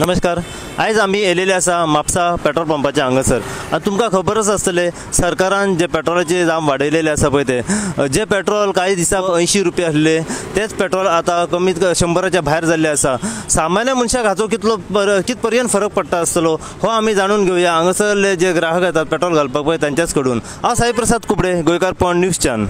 नमस्कार। आयज आमी येयलेले आसा म्हापसा पेट्रोल पंपाच्या हांगासर। आनी तुमकां खबरच आसतले सरकारान जे पेट्रोलाचे दाम वाडयलेले आसा पळय ते जे पेट्रोल काही दिसाक 80 रुपया आसले तेच पेट्रोल आता कमीत 100च्या भायर जाल्ले आसा। सामान्य मनशाक हाचो कित पर्यंत फरक पडटा आसतलो हो आमी जाणून घेवया हांगासरले जे ग्राहक येतात पेट्रोल घालपाक पळय तांच्याच कडून। हांव साई प्रसाद कुबडे, गोंयकार पण न्यूज चॅनल।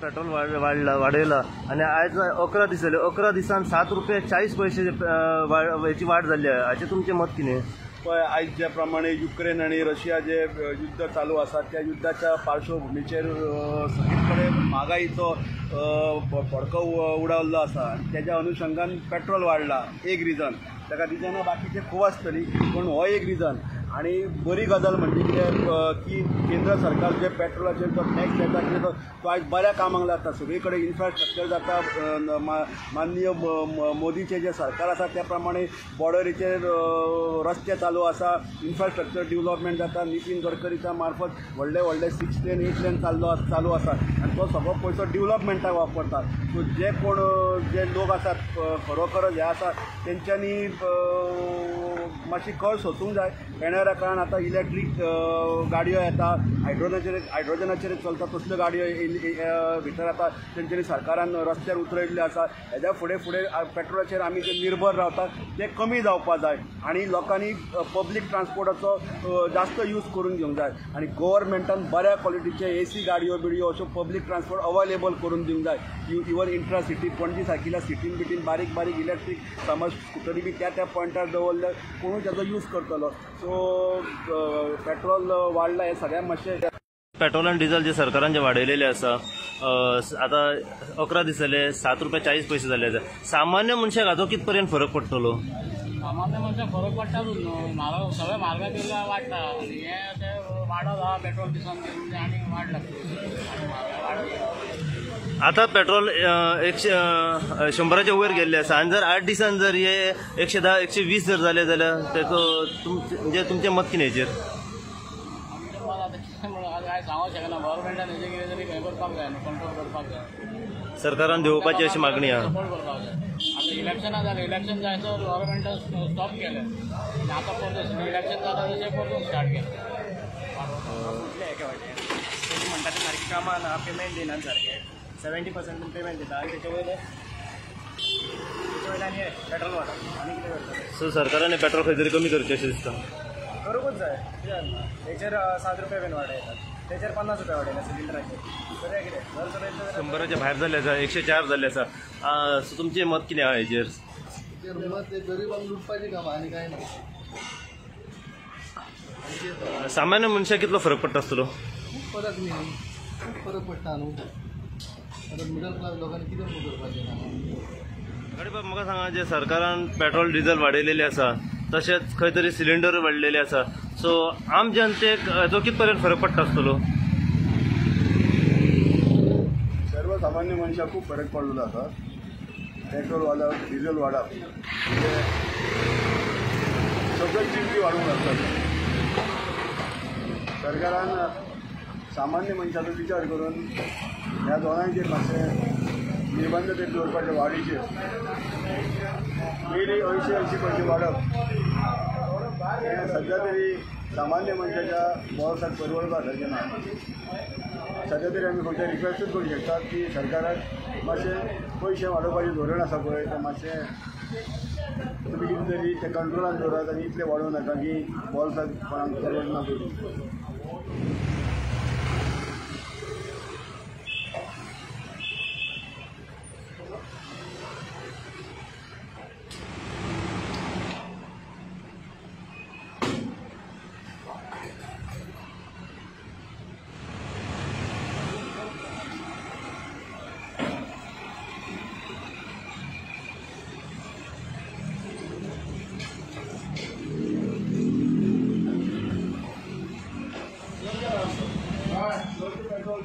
पेट्रोल वाडयला आणि आज 11 दीस जाले। 11 दिसान 7 रुपये 40 पैसे याची वाढ झाली आहे। हाचे तुमचे मत कितें? पळय आयज ज्या प्रमाणे युक्रेन आणि रशिया जे युद्ध चालू आसा त्या युद्धाच्या पार्श्वभूमीचेर सगळीकडे म्हागाईचो फडको उडवल्लो आसा। त्याच्या अनुषंगान पेट्रोल वाडला एक रिजन। ताका रिजनां बाकीचे खूब आसतली पूण हो एक रिजन। आणि बरी गजाल म्हणजे की केंद्र सरकार जे पेट्रोलाचेर जो टॅक्स येता कितें तो आयज बऱ्या कामाक लागता। सगळे कडेन इन्फ्रास्ट्रक्चर जाता। माननीय मोदीचे जे सरकार आसा त्या प्रमाणे बॉर्डरीचेर रस्ते चालू आसा, इन्फ्रास्ट्रक्चर डेव्हलपमेंट जाता। नितीन गडकरीच्या मार्फत व्हडले 6 लेन 8 लेन चालू आसा आनी तो सगळो पयसो डेव्हलपमेंटाक वापरता। सो जे कोण जे लोक आसात खरोखरच हे आसा तेंच्यांनी मातशी कळ सोसूंक जाय। येणाऱ्या काळान आता इलेक्ट्रीक गाडयो येता, हायड्रोजनाचेर चलता तसल्यो गाडयो भितर आता तेंच्यांनी सरकारान रस्त्यार उतरयल्ले आसा। हेज्या फुडें पेट्रोलाचेर आमी जे निर्भर रावतात ते कमी जावपाक जाय आनी लोकांनी पब्लीक ट्रान्सपोर्टाचो जास्त यूज करून घेवंक जाय आनी गव्हर्मेंटान बऱ्या क्वॉलिटीचे AC गाडयो बिडयो अश्यो पब्लीक ट्रान्सपोर्ट अवेलेबल करून दिवंक जाय। इवन इंट्रा सिटी पणजी सारकिल्या सिटीन बिटीन बारीक इलेक्ट्रीक समज स्कुटरी बी त्या पॉयंटार दवरले कोणूय त्याचो यूज करतलो। सो पेट्रोल वाडला हे सगळ्यांक मातशें। पेट्रोल आणि डिझेल जे सरकारान जे वाडयलेले आसा आता 11 दीस जाले 7 रुपये 40 पैसे जाले आसा। सामान्य मनशाक हाचो कित पर्यंत फरक पडटलो? सामान्य मनशाक फरक पडटाच न्हू। सगळे म्हारगाय बिल्ला वाडटा आनी हे वाडत आहा पेट्रोल दिसान म्हणजे आनी वाड लागता। आता पेट्रोल 100च्या वयर गेल्ले आसा आनी जर 8 दिसान जर हे 110 120 जर जाले जाल्यार तेचो म्हणजे तुमचें मत कितें हेचेर? काय सांगूंक शकना। गव्हर्मेंटान हेजेर कितें तरी हें करपाक जाय, कंट्रोल करपाक जाय। सरकारान दिवपाची अशी मागणी आहा। सपोर्ट करपाक जाय। आतां इलेक्शनां जालें, इलेक्शन जायसर गव्हर्मेंटान स्टॉप केलें आनी आतां परत इलेक्शन जाता तशें परतून स्टार्ट केलें। एके वाटेन तेजी म्हणटा ती सारकी कामां ना, पेमेंट दिनात सारके 70% पेमेंट दिता आनी तेचे वयल्यान हे पेट्रोल वाडप आनी कितें करता। सो सरकारान पेट्रोल खंय तरी कमी करचें अशें दिसता। करूंकूच जाय। तेचेर 7 रुपया बीन वाडयतात, तेचेर 50 रुपया वाडयला सिलिंडराचेर। सगळें कितें घर चलयता 100च्या भायर जाल्ले आसा, 104 जाल्ले आसा। सो तुमचें मत कितें आहा हेचेर? मत गरिबांक लुटपाची कामां आनी कांय ना। सामान्य मनशाक कितलो फरक पडटा आसतलो? खूब फरक न्ही, खूब फरक पडटा न्हू। आतां मिडल क्लास लोकांनी कितें करपाचें ना। गडे बाब म्हाका सांगा, जे सरकारान पेट्रोल डिझेल वाडयलेले आसा तशेंच खंय तरी सिलिंडर वाडलेले आसा। सो आम जनतेक हाचो कित पर्यंत फरक पडटा आसतलो? सर्वसामान्य मनशाक खूब फरक पडलेलो आसा। पेट्रोल वाडप, डिझेल वाडप म्हणजे सगळ्यो किमती वाडूंक लागतात। सरकारान सामान्य मनशाचो विचार करून ह्या दोनांचेर मातशें निर्बंध दवरपाचे वाडीचेर डेली 80 पैसे वाडप हें सध्या तरी सामान्य मनशाच्या बोळसाक परवडपा सारकें ना. सध्या तरी आमी फक्त रिक्वेस्टूच करूं शकतात की सरकाराक मातशें पयशे वाडोवपाचें धोरण आसा पळय तें मातशें तुमी कितें तरी तें कंट्रोलान दवरात आनी इतलें वाडोवं नाका की बोल्साक कोणाक परवडना करूं. पेट्रोल